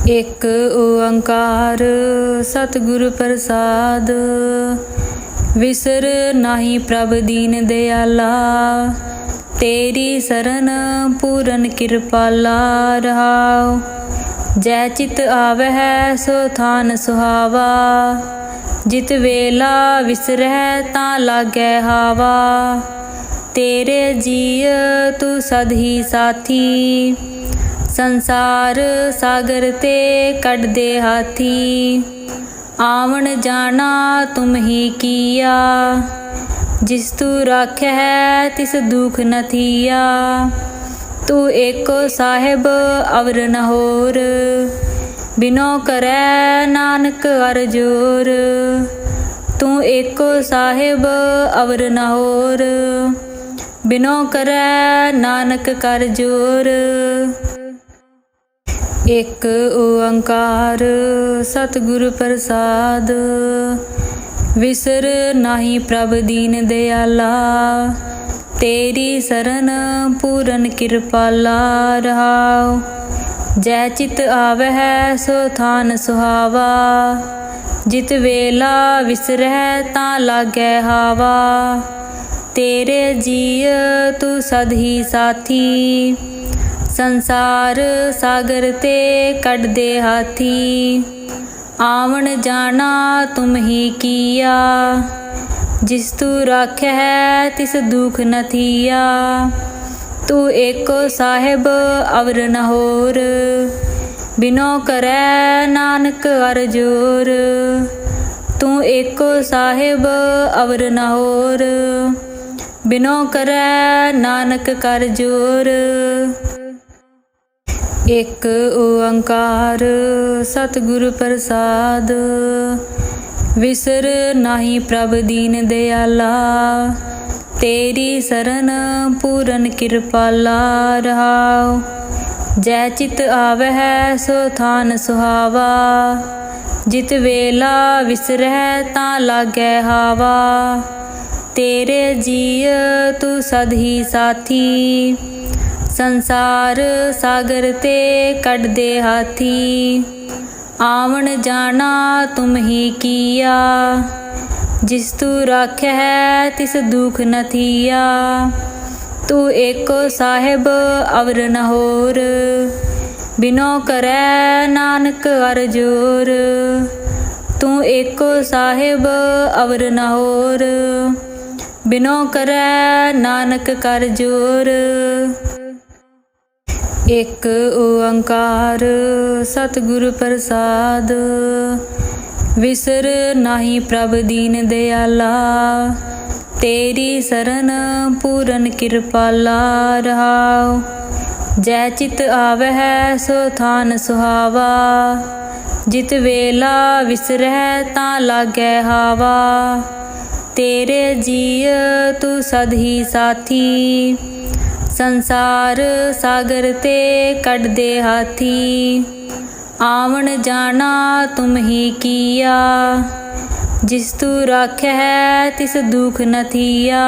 एक ओंकार सतगुरु प्रसाद। विसर नाही प्रभ दीन दयाला, तेरी शरण पूरन कृपाला रहाओ। जै चित आवह सो थान सुहावा, जित वेला विसरह तां लागै हावा। तेरे जीय तू सद ही साथी, संसार सागर ते कढ दे हाथी। आवन जाना तुम ही किया, जिस तू राख्या है तिस दुख न थिया। तू एको साहिब अवर न होर, बिनो करै नानक अर जोर। तू एको साहिब अवर न होर, बिनो करै नानक कर जोर। एक ओंकार सतगुरु प्रसाद। विसर नाही प्रभ दीन दयाला, तेरी शरण पूरन कृपाला रहाओ। जै चित आवह सो थान सुहावा, जित वेला विसरह तां लागै हावा। तेरे जीय तू सद ही साथी, संसार सागर ते कढ दे हाथी। आवन जाना तुम ही किया, जिस तू राख्या है तिस दुख न थिया। तू एको साहिब अवर न होर, बिनो करै नानक अर जोर। तू एको साहिब अवर न होर, बिनो करै नानक कर जोर। एक ओंकार सतगुरु प्रसाद। विसर नाही प्रभ दीन दयाला, तेरी शरण पूरन कृपाला रहाओ। जै चित आवह सो थान सुहावा, जित वेला विसरह तां लागै हावा। तेरे जीय तू सद ही साथी, संसार सागर ते कढ दे हाथी। आवन जाना तुम ही किया, जिस तू राख्या है तिस दुख न थिया। तू एको साहिब अवर न होर, बिनो करै नानक अर जोर। तू एको साहिब अवर न होर, बिनो करै नानक कर जोर। एक ओंकार सतगुरु प्रसाद। विसर नाही प्रभ दीन दयाला, तेरी शरण पूरन कृपाला रहाओ। जै चित आवह सो थान सुहावा, जित वेला विसरह तां लागै हावा। तेरे जीय तू सद ही साथी, संसार सागर ते कढ दे हाथी। आवन जाना तुम ही किया, जिस तू राख्या है तिस दुख न थिया।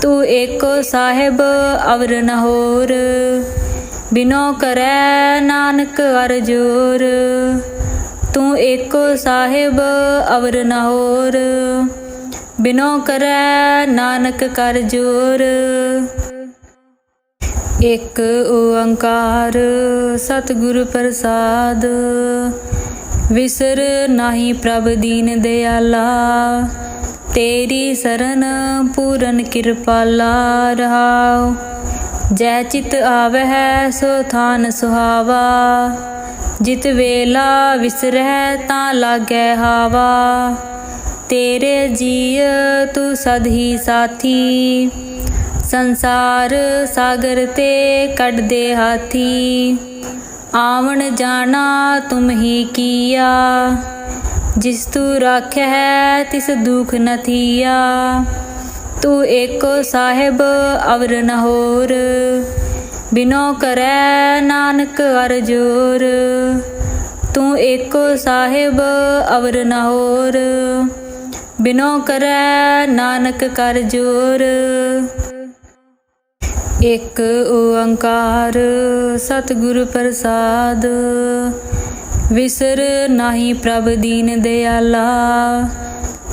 तू एको साहिब अवर न होर, बिनो करै नानक अर जोर। तू एको साहिब अवर न होर, बिनो करै नानक कर जोर। एक ओंकार सतगुरु प्रसाद। विसर नाही प्रभ दीन दयाला, तेरी शरण पूरन कृपाला रहाओ। जै चित आवह सो थान सुहावा, जित वेला विसरह तां लागै हावा। तेरे जीय तू सद ही साथी, संसार सागर ते कढ दे हाथी। आवन जाना तुम ही किया, जिस तू राख्या है तिस दुख न थिया। तू एको साहिब अवर न होर, बिनो करै नानक अर जोर। तू एको साहिब अवर न होर, बिनो करै नानक कर जोर। एक ओंकार सतगुरु प्रसाद। विसर नाही प्रभ दीन दयाला,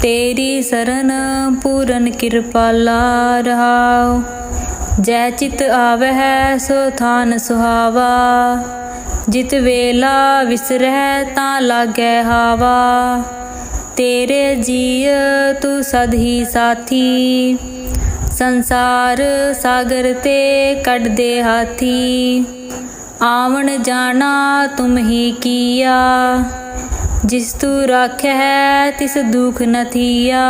तेरी सरन पूरन कृपाला रहाओ। जय चित आवह सो थान सुहावा, जित वेला विसरह तां लागै हावा। तेरे जीय तू सद ही साथी, संसार सागर ते कढ दे हाथी। आवन जाना तुम ही किया, जिस तू राखै तिस दुख न थिया।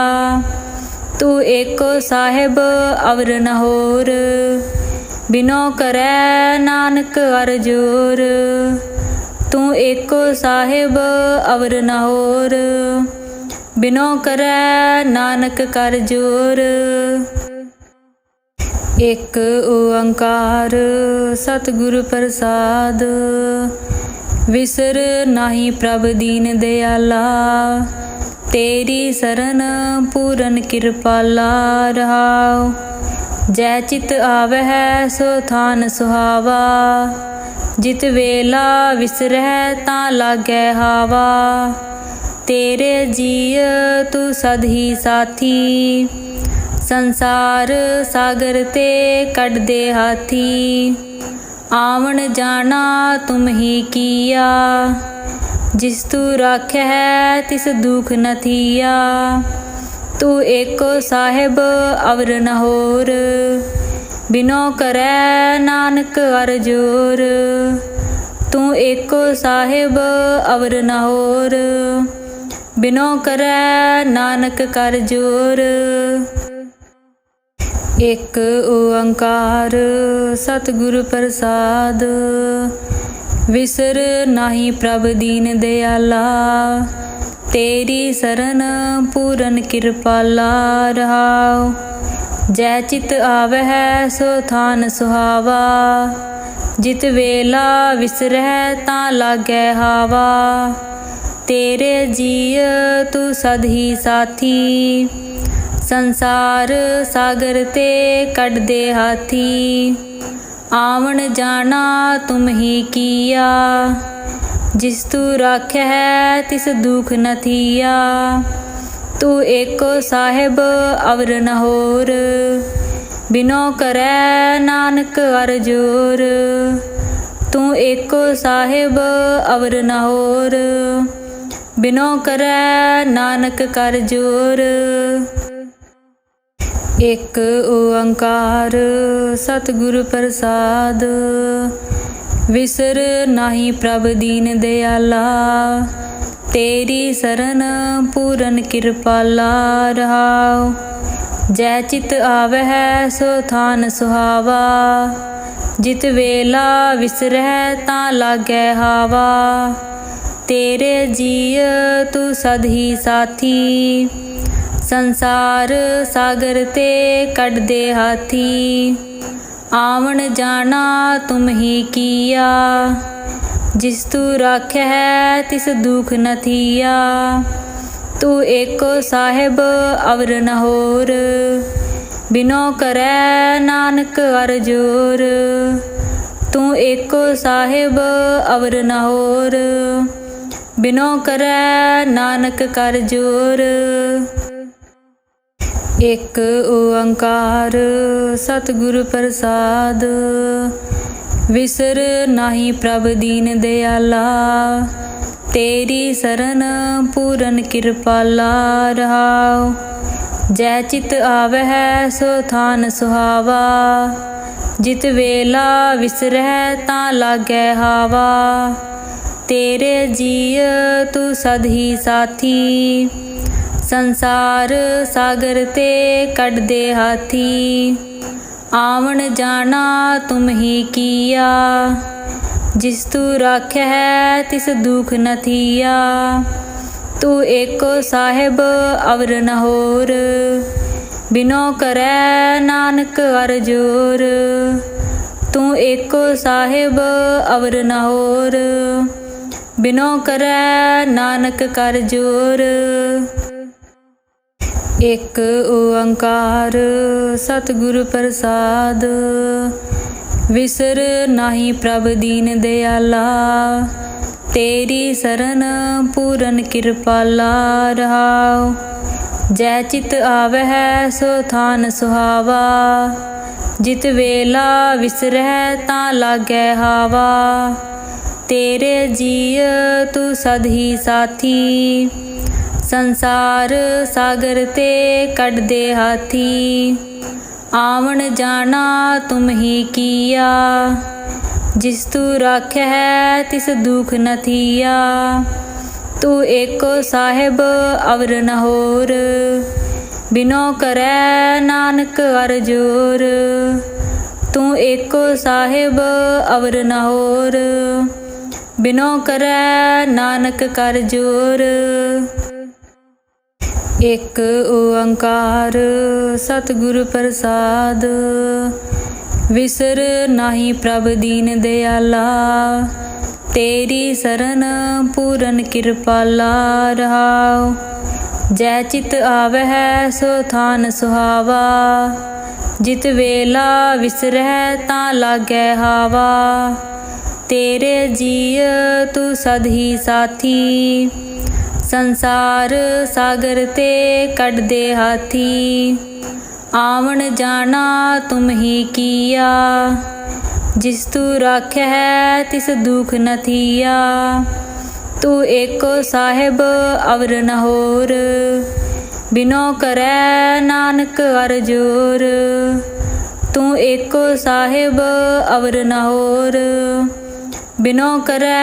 तू एको साहिब अवर न होर, बिनो करै नानक अर जोर। तू एको साहिब अवर न होर, बिनो करै नानक कर जोर। एक ओंकार सतगुर प्रसाद, विसर नाही प्रभ दीन दयाला। तेरी सरन पूरन कृपाला रहाओ। जय चित आवह सो थान सुहावा, जित वेला विसरह तां लागै हावा। तेरे जीय तू सद ही साथी, संसार सागर ते कढ दे हाथी। आवन जाना तुम ही किया, जिस तू राखै तिस दुख न थिया। तू एको साहिब अवर न होर, बिनो करै नानक अर जोर। तू एको साहिब अवर न होर, बिनो करै नानक कर जोर। एक ओंकार सतगुर प्रसाद, विसर नाही प्रभ दीन दयाला। तेरी सरन पूरन कृपाला रहाओ। जय चित आवह सो थान सुहावा, जित वेला विसरह तां लागै हावा। तेरे जीय तू सद ही साथी, संसार सागर ते कढ दे हाथी। आवन जाना तुम ही किया, जिस तू राखै तिस दुख न थिया। तू एको साहिब अवर न होर, बिनो करै नानक अर जोर। तू एको साहिब अवर न होर, बिनो करै नानक कर जोर। एक ओंकार सतगुर प्रसाद, विसर नाही प्रभ दीन दयाला। तेरी सरन पूरन कृपाला रहाओ। जय चित आवह सो थान सुहावा, जित वेला विसरह तां लागै हावा। तेरे जीय तू सद ही साथी, संसार सागर ते कढ दे हाथी। आवन जाना तुम ही किया, जिस तू राखै तिस दुख न थिया। तू एको साहिब अवर न होर, बिनो करै नानक अर जोर। तू एको साहिब अवर न होर, बिनो करै नानक कर जोर। एक ओंकार सतगुर प्रसाद, विसर नाही प्रभ दीन दयाला। तेरी सरन पूरन कृपाला रहाओ। जय चित आवह सो थान सुहावा, जित वेला विसरह तां लागै हावा। तेरे जीय तू सद ही साथी, संसार सागर ते कढ दे हाथी। आवन जाना तुम ही किया, जिस तू राखै तिस दुख न थिया। तू एको साहिब अवर न होर, बिनो करै नानक अर जोर। तू एको साहिब अवर न होर, बिनो करै नानक कर जोर। एक ओंकार सतगुर प्रसाद, विसर नाही प्रभ दीन दयाला। तेरी शरण पूरन कृपाला रहाओ। जै चित आवह सो थान सुहावा, जित वेला विसरह तां लागै हावा। तेरे जीय तू सद ही साथी, संसार सागर ते कढ दे हाथी। आवन जाना तुम ही किया, जिस तू राखै तिस दुख न थिया। तू एको साहिब अवर न होर, बिनो करै नानक अर जोर। तू एको साहिब अवर न होर, बिनो करै नानक कर जोर। एक ओंकार सतगुर प्रसाद, विसर नाही प्रभ दीन दयाला। तेरी शरण पूरन कृपाला रहाओ। जै चित आवह सो थान सुहावा, जित वेला विसरह तां लागै हावा। तेरे जीय तू सद ही साथी, संसार सागर ते कढ दे हाथी। आवन जाना तुम ही किया, जिस तू राखै तिस दुख न थिया। तू एको साहिब अवर न होर, बिनो करै नानक अर जोर। तू एको साहिब अवर न होर, बिनो करै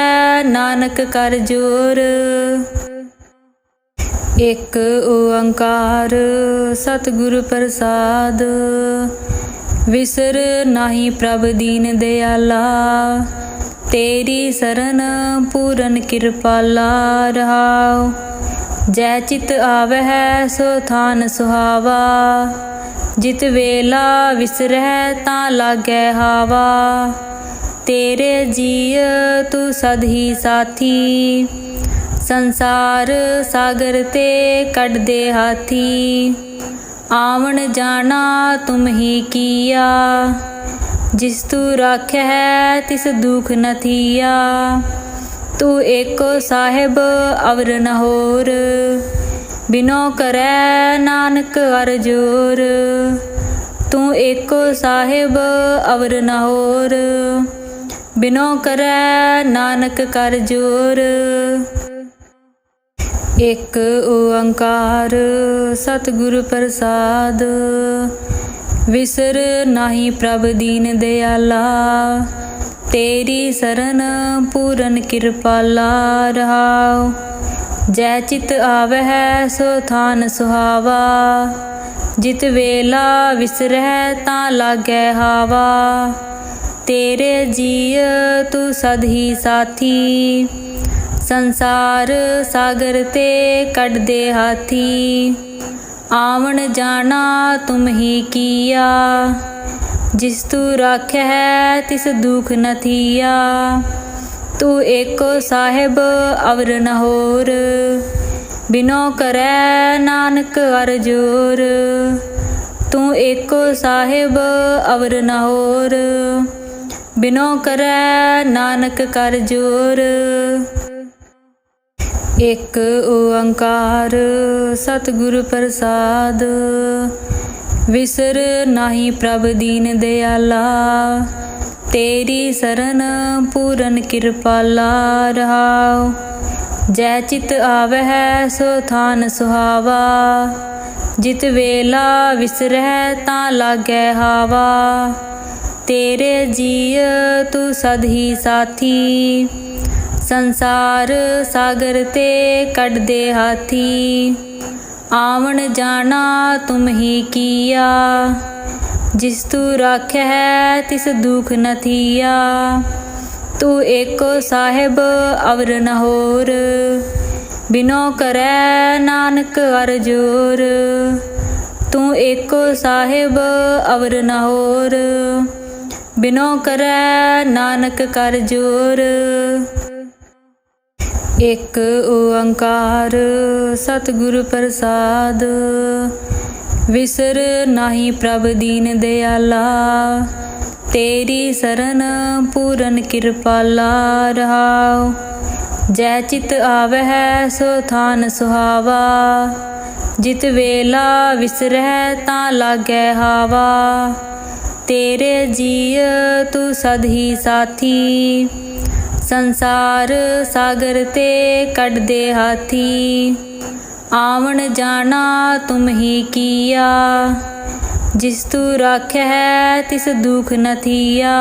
नानक कर जोर। एक ओंकार सतगुर प्रसाद, विसर नाही प्रभ दीन दयाला। तेरी शरण पूरन कृपाला रहाओ। जै चित आवह सो थान सुहावा, जित वेला विसरह तां लागै हावा। तेरे जीय तू सद ही साथी, संसार सागर ते कढ दे हाथी। आवन जाना तुम ही किया, जिस तू राखै तिस दुख न थिया। तू एको साहिब अवर न होर, बिनो करै नानक अर जोर। तू एको साहिब अवर न होर, बिनो करै नानक कर जोर। एक ओंकार सतगुर प्रसाद, विसर नाही प्रभ दीन दयाला। तेरी शरण पूरन कृपाला रहाओ। जै चित आवह सो थान सुहावा, जित वेला विसरह तां लागै हावा। तेरे जीय तू सद ही साथी, संसार सागर ते कढ दे हाथी। आवन जाना तुम ही किया, जिस तू राखै तिस दुख न थिया। तू एको साहिब अवर न होर, बिनो करै नानक अर जोर। तू एको साहिब अवर न होर, बिनो करै नानक कर जोर। एक ओंकार सतगुर प्रसाद, विसर नाही प्रभ दीन दयाला। तेरी शरण पूरन कृपाला रहाओ। जै चित आवह सो थान सुहावा, जित वेला विसरह तां लागै हावा। तेरे जीय तू सद ही साथी, संसार सागर ते कढ दे हाथी। आवन जाना तुम ही किया, जिस तू राखै तिस दुख न थिया। तू एको साहिब अवर न होर, बिनो करै नानक अर जोर। तू एको साहिब अवर न होर, बिनो करै नानक कर जोर। एक ओंकार सतगुर प्रसाद, विसर नाही प्रभ दीन दयाला। तेरी शरण पूरन कृपाला रहाओ। जै चित आवै सो थान सुहावा। जित वेला विसरह तां लागै हावा। तेरे जीय तू सद ही साथी, संसार सागर ते कढ दे हाथी। आवन जाना तुम ही किया, जिस तू राख्या है तिस दुख न थिया।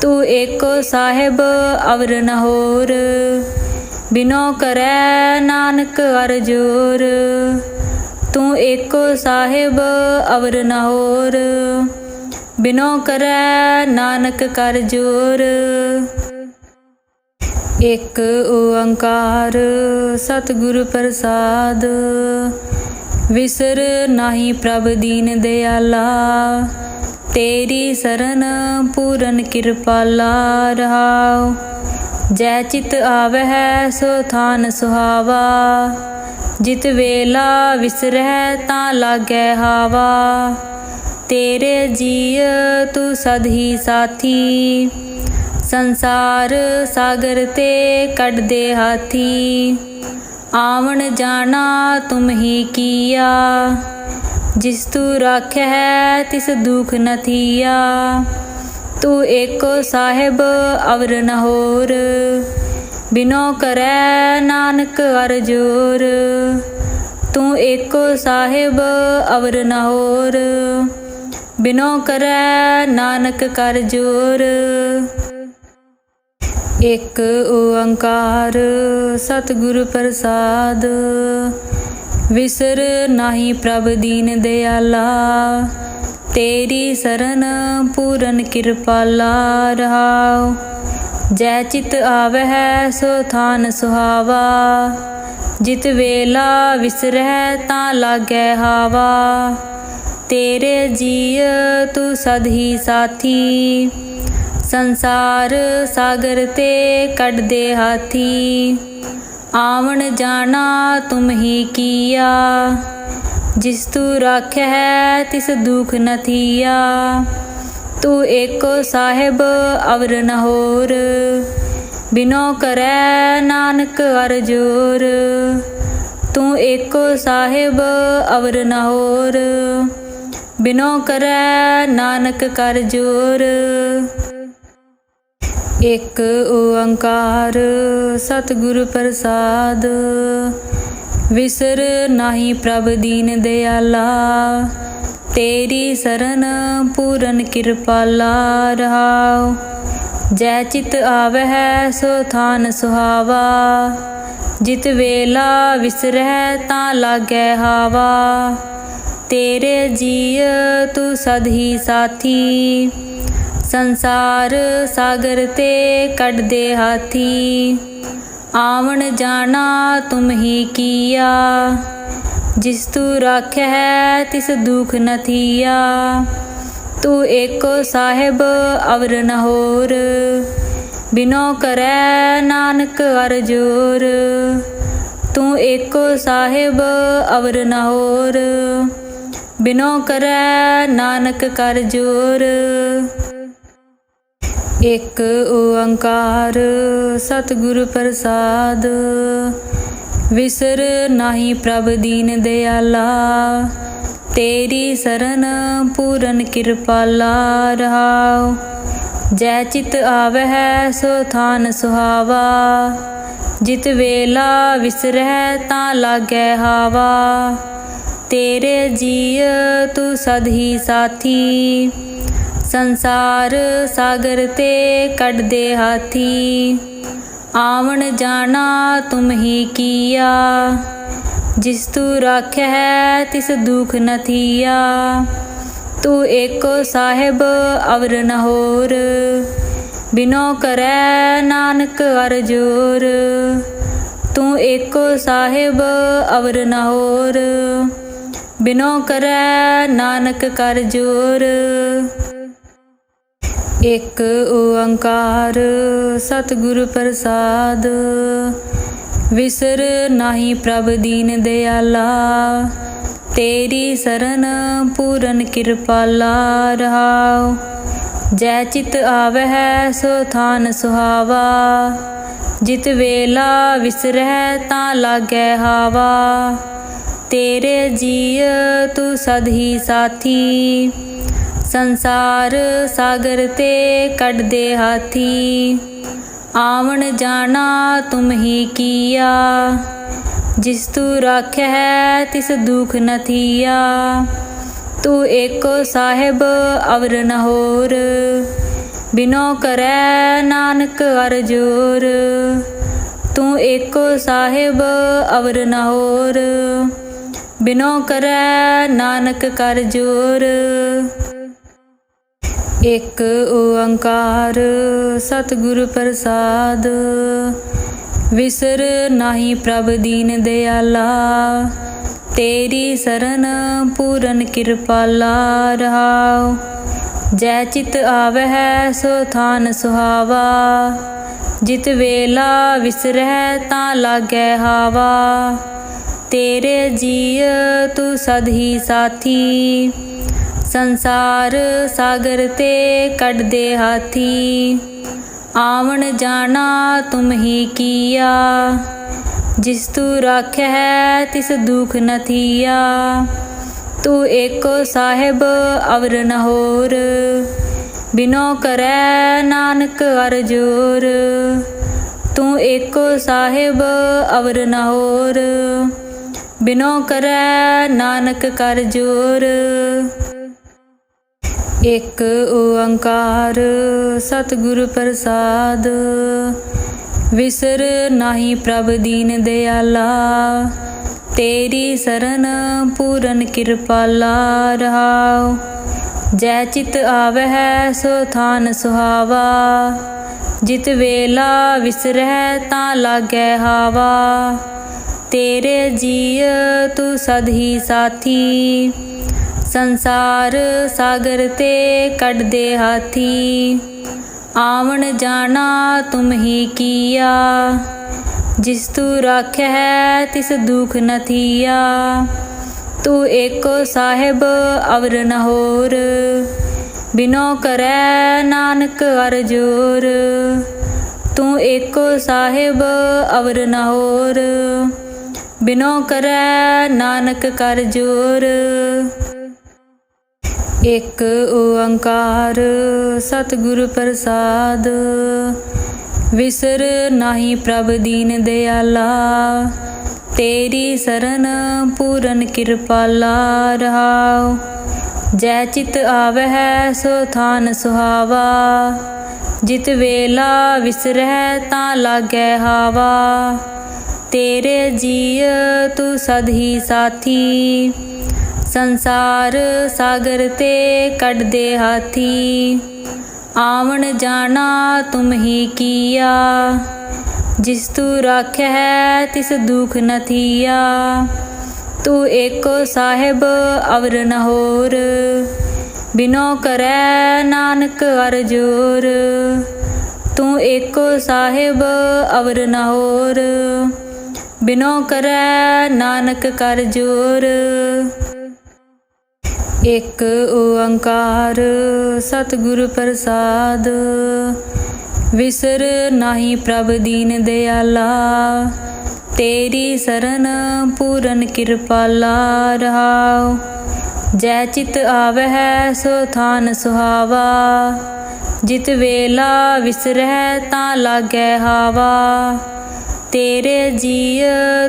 तू एको साहिब अवर न होर, बिनो करै नानक अर जोर। तू एको साहिब अवर न होर, बिनो करै नानक कर जोर। एक ओंकार सतगुर प्रसाद, विसर नाही प्रभ दीन दयाला। तेरी सरन पूरन कृपाला रहाओ। जै चित आवै सो थान सुहावा। जित वेला विसरह तां लागै हावा। तेरे जीय तू सद ही साथी, संसार सागर ते कढ दे हाथी। आवन जाना तुम ही किया, जिस तू राख्या है तिस दुख न थिया। तू एको साहिब अवर न होर, बिनो करै नानक अर जोर। तू एको साहिब अवर न होर, बिनो करै नानक कर जोर। एक ओंकार सतगुर प्रसाद, विसर नाही प्रभ दीन दयाला। तेरी सरन पूरन कृपाला रहाओ। जै चित आवै सो थान सुहावा। जित वेला विसरह तां लागै हावा। तेरे जीय तू सद ही साथी, संसार सागर ते कढ दे हाथी। आवन जाना तुम ही किया, जिस तू राख्या है तिस दुख न थिया। तू एको साहिब अवर न होर, बिनो करै नानक अर जोर। तू एको साहिब अवर न होर, बिनो करै नानक कर जोर। एक ओंकार सतगुर प्रसाद, विसर नाही प्रभ दीन दयाला। तेरी सरन पूरन कृपाला रहाओ। जै चित आवै सो थान सुहावा। जित वेला विसरह तां लागै हावा। तेरे जीय तू सद ही साथी, संसार सागर ते कढ दे हाथी। आवन जाना तुम ही किया, जिस तू राख्या है तिस दुख न थिया। तू एको साहिब अवर न होर, बिनो करै नानक अर जोर। तू एको साहिब अवर न होर, बिनो करै नानक कर जोर। एक ओंकार सतगुर प्रसाद, विसर नाही प्रभ दीन दयाला। तेरी सरन पूरन कृपाला रहाओ। जै चित आवै सो थान सुहावा। जित वेला विसरह तां लागै हावा। तेरे जीय तू सद ही साथी, संसार सागर ते कढ दे हाथी। आवन जाना तुम ही किया, जिस तू राख्या है तिस दुख न थिया। तू एको साहिब अवर न होर, बिनो करै नानक अर जोर। तू एको साहिब अवर न होर, बिनो करै नानक कर जोर। एक ओंकार सतगुर प्रसाद, विसर नाही प्रभ दीन दयाला। तेरी सरन पूरन कृपाला रहाओ। जै चित आवै सो थान सुहावा। जित वेला विसरह तां लागै हावा। तेरे जीय तू सद ही साथी, संसार सागर ते कढ दे हाथी। आवन जाना तुम ही किया, जिस तू राख्या है तिस दुख न थिया। तू एको साहिब अवर न होर, बिनो करै नानक अर जोर। तू एको साहिब अवर न होर, बिनो करै नानक कर जोर। एक ओंकार सतगुरु प्रसाद, विसर नाही प्रभ दीन दयाला। तेरी सरन पूरन कृपाला रहाओ। जै चित आवह सो थान सुहावा, जित वेला विसरह तां लागै हावा। तेरे जीय तू सद ही साथी, संसार सागर ते कढ दे हाथी। आवन जाना तुम ही किया, जिस तू राख्या है तिस दुख न थिया। तू एको साहिब अवर न होर, बिनो करै नानक अर जोर। तू एको साहिब अवर न होर, बिनो करै नानक कर जोर। एक ओंकार सतगुरु प्रसाद, विसर नाही प्रभ दीन दयाला। तेरी सरन पूरन कृपाला रहाओ। जै चित आवह सो थान सुहावा, जित वेला विसरह तां लागै हावा। तेरे जीय तू सद ही साथी, संसार सागर ते कढ दे हाथी। आवन जाना तुम ही किया, जिस तू राख्या है तिस दुख न थिया। तू एको साहिब अवर न होर, बिनो करै नानक अर जोर। तू एको साहिब अवर न होर, बिनो करै नानक कर जोर। एक ओंकार सतगुरु प्रसाद, विसर नाही प्रभ दीन दयाला। तेरी सरन पूरन कृपाला रहाओ। जै चित आवह सो थान सुहावा, जित वेला विसरह तां लागै हावा। तेरे जीय तू सद ही साथी, संसार सागर ते कढ दे हाथी। आवन जाना तुम ही किया, जिस तू राख्या है तिस दुख न थिया। तू एको साहिब अवर न होर, बिनो करै नानक अर जोर। तू एको साहिब अवर न होर, बिनो करै नानक कर जोर। एक ओंकार सतगुरु प्रसाद, विसर नाही प्रभ दीन दयाला। तेरी सरन पूरन कृपाला रहाओ। जै चित आवह सो थान सुहावा, जित वेला विसरह तां लागै हावा। तेरे जीय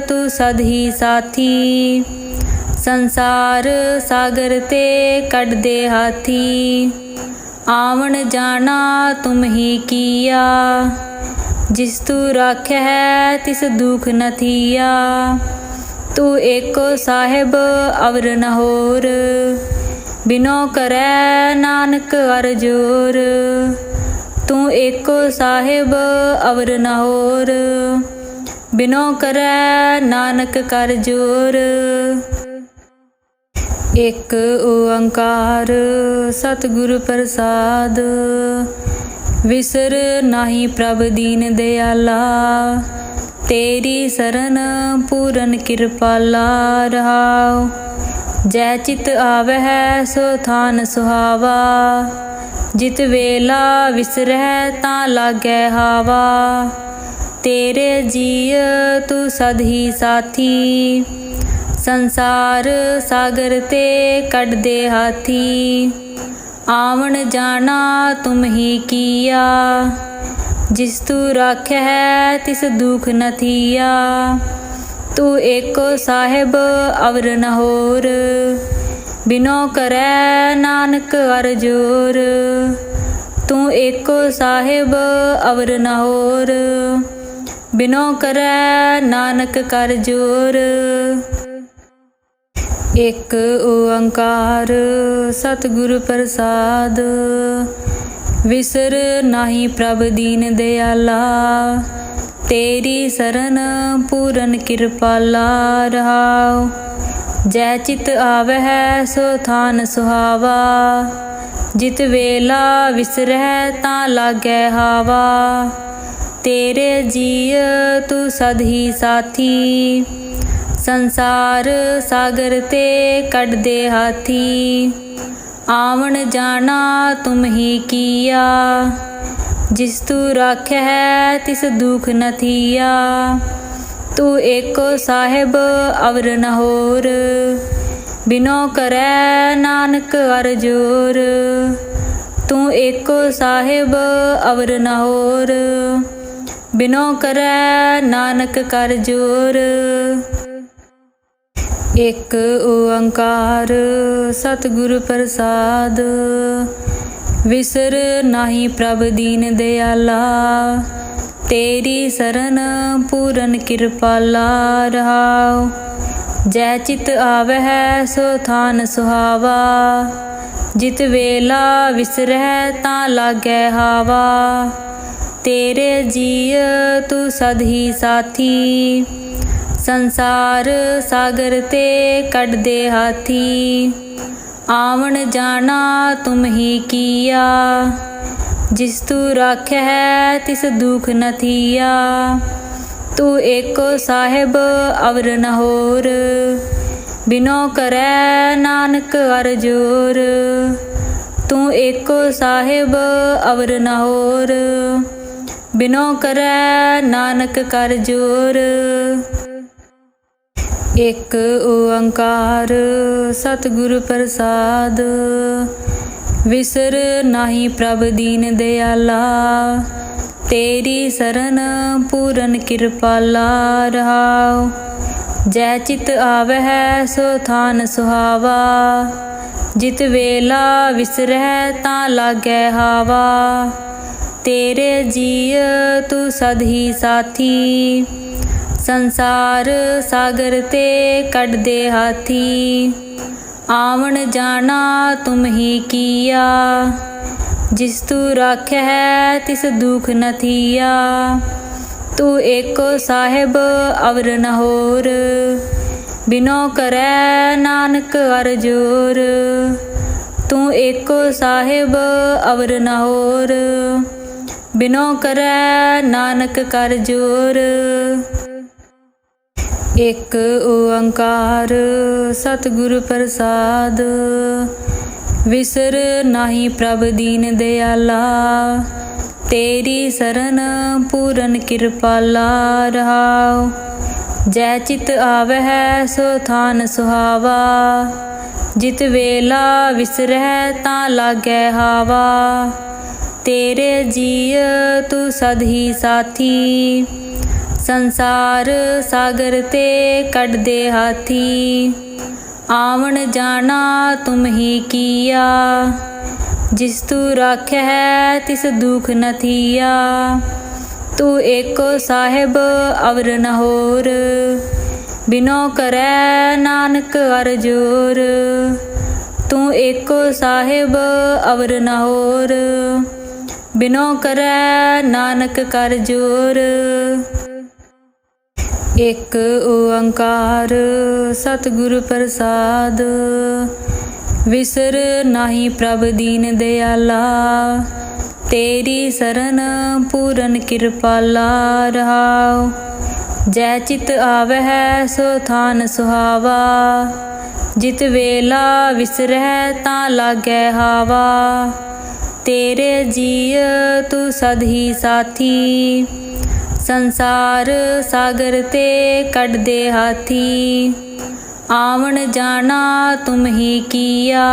तू सद ही साथी, संसार सागर ते कढ दे हाथी। आवन जाना तुम ही किया, जिस तू राख्या है तिस दुख न थिया। तू एको साहिब अवर न होर, बिनो करै नानक अर जोर। तू एको साहिब अवर न होर, बिनो करै नानक कर जोर। एक ओंकार सतगुरु प्रसाद, विसर नाही प्रभ दीन दयाला। तेरी सरन पूरन कृपाला रहाओ। जै चित आवह सो थान सुहावा, जित वेला विसरह तां लागै हावा। तेरे जीय तू सद ही साथी। संसार सागर ते कट दे हाथी। आवन जाना तुम ही किया। जिस तू राख्या है तिस दुख न थिया। तू एको साहिब अवर न होर। बिनो करे नानक अर जोर। तू एको साहिब अवर न होर। बिनो करे नानक कर जोर। एक ओंकार सतगुरु प्रसाद। विसर नाही प्रभ दीन दयाला। तेरी सरन पूरन कृपाला रहाओ। जै चित आवह सो थान सुहावा। जित वेला विसरह तां लागै हावा। तेरे जीय तू सद ही साथी। संसार सागर ते कट दे हाथी। आवन जाना तुम ही किया। जिस तू राख्या है तिस दुख न थिया। तू एको साहिब अवर न होर। बिनो करे नानक अर जोर। तू एको साहिब अवर न होर। बिनो करे नानक कर जोर। एक ओंकार सतगुरु प्रसाद। विसर नाही प्रभ दीन दयाला। तेरी सरन पूरन कृपाला रहाओ। जै चित आवह सो थान सुहावा। जित वेला विसरह तां लागै हावा। तेरे जीय तू सद ही साथी। संसार सागर ते कट दे हाथी। आवन जाना तुम ही किया। जिस तू राख्या है तिस दुख न थिया। तू एको साहिब अवर न होर। बिनो करे नानक अर जोर। तू एको साहिब अवर न होर। बिनो करे नानक कर जोर। एक ओंकार सतगुरु प्रसाद। विसर नाही प्रभ दीन दयाला। तेरी सरन पूरन कृपाला रहाओ। जै चित आवह सो थान सुहावा। जित वेला विसरह तां लागै हावा। तेरे जीय तू सद ही साथी। संसार सागर ते कट दे हाथी। आवन जाना तुम ही किया। जिस तू राख्या है तिस दुख न थिया। तू एको साहिब अवर न होर। बिनो करे नानक अर जोर। तू एको साहिब अवर न होर। बिनो करे नानक कर जोर। एक ओंकार सतगुरु प्रसाद। विसर नाही प्रभ दीन दयाला। तेरी सरन पूरन कृपाला रहाओ। जै चित आवह सो थान सुहावा। जित वेला विसरह तां लागै हावा। तेरे जीय तू सद ही साथी। संसार सागर ते कट दे हाथी। आवन जाना तुम ही किया। जिस तू राख्या है तिस दुख न थिया। तू एको साहिब अवर न होर। बिनो करे नानक अर जोर। तू एको साहिब अवर न होर। बिनो करे नानक कर जोर। एक ओंकार सतगुरु प्रसाद। विसर नाही प्रभ दीन दयाला। तेरी सरन पूरन कृपाला रहाओ। जै चित आवह सो थान सुहावा। जित वेला विसरह तां लागै हावा। तेरे जीय तू सद ही साथी। संसार सागर ते कढदे हाथी। आवन जाना तुम ही किया,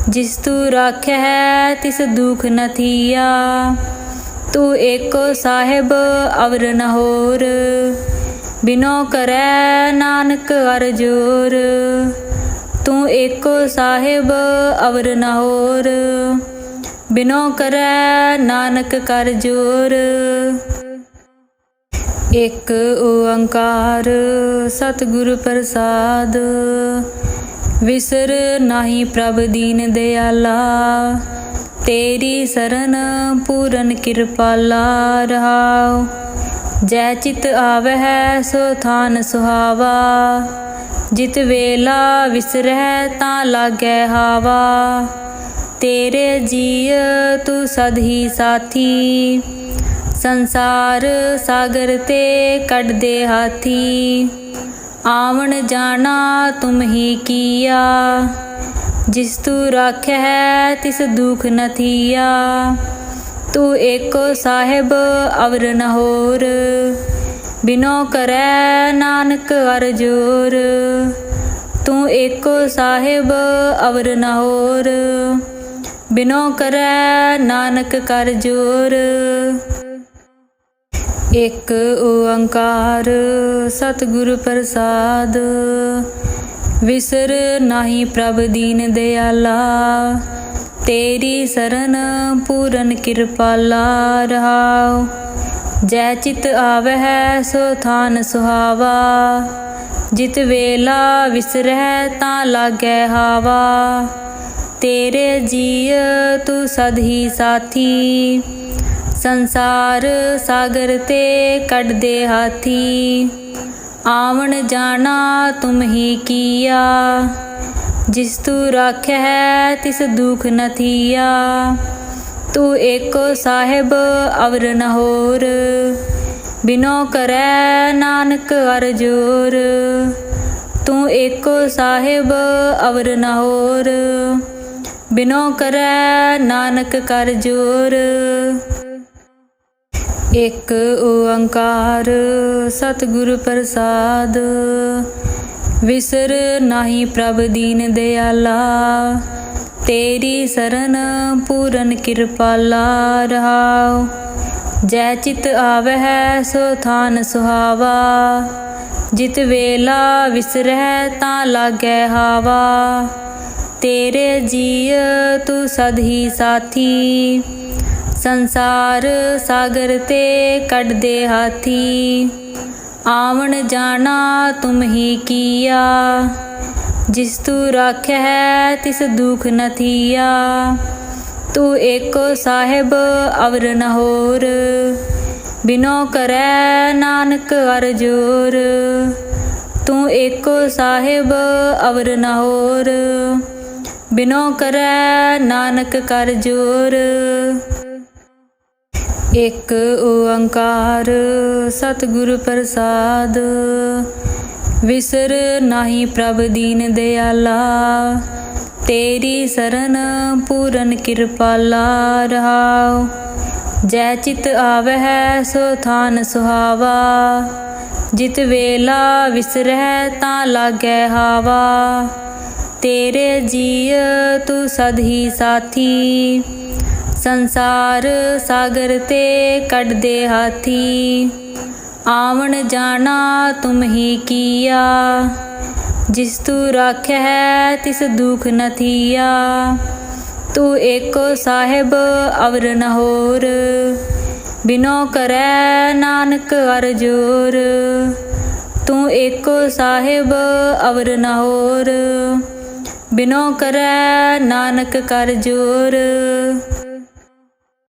जिस तू राख्या है तिस दुख न थिया। तू एको साहिब अवर न होर, बिनो करे नानक अर जोर। तू एको साहिब अवर न होर, बिनो करे नानक कर जोर। एक ओंकार सतगुरु प्रसाद, विसर नाही प्रभ दीन दयाला। तेरी शरण पूरन कृपाला रहाओ। जय चित आवह सो थान सुहावा, जित वेला विसरह ता लागै हावा। तेरे जीय तू सद ही साथी, संसार सागर ते कढदे हाथी। आवन जाना तुम ही किया, जिस तू राख्या है तिस दुख न थिया। तू एको साहिब अवर न होर, बिनो करे नानक अर जोर। तू एको साहिब अवर न होर, बिनो करे नानक कर जोर। एक ओंकार सतगुरु प्रसाद, विसर नाही प्रभ दीन दयाला। तेरी शरण पूरन कृपाला रहाओ। जय चित आवह सो थान सुहावा, जित वेला विसरह ता लागै हावा। तेरे जीय तू सद ही साथी, संसार सागर ते कढदे हाथी। आवन जाना तुम ही किया, जिस तू राख्या है तिस दुख न थिया। तू एको साहिब अवर न होर, बिनो करे नानक अर जोर। तू एको साहिब अवर न होर, बिनो करे नानक कर जोर। एक ओंकार सतगुरु प्रसाद, विसर नाही प्रभ दीन दयाला। तेरी शरण पूरन कृपाला रहाओ। जय चित आवह सो थान सुहावा, जित वेला विसरह ता लागै हावा। तेरे जीय तू सद ही साथी, संसार सागर ते कढदे हाथी। आवन जाना तुम ही किया, जिस तू राख्या है तिस दुख न थिया। तू एको साहिब अवर न होर, बिनो करे नानक अर जोर। तू एको साहिब अवर न होर, बिनो करे नानक कर जोर। एक ओंकार सतगुरु प्रसाद, विसर नाही प्रभ दीन दयाला। तेरी शरण पूरन कृपाला रहाओ। जय चित आवह सो थान सुहावा, जित वेला विसरह ता लागै हावा। तेरे जीय तू सद ही साथी, संसार सागर ते कढदे हाथी। आवन जाना तुम ही किया, जिस तू राख्या है तिस दुख न थिया। तू एको साहिब अवर न होर, बिनो करे नानक अर जोर। तू एको साहिब अवर न होर, बिनो करे नानक कर जोर।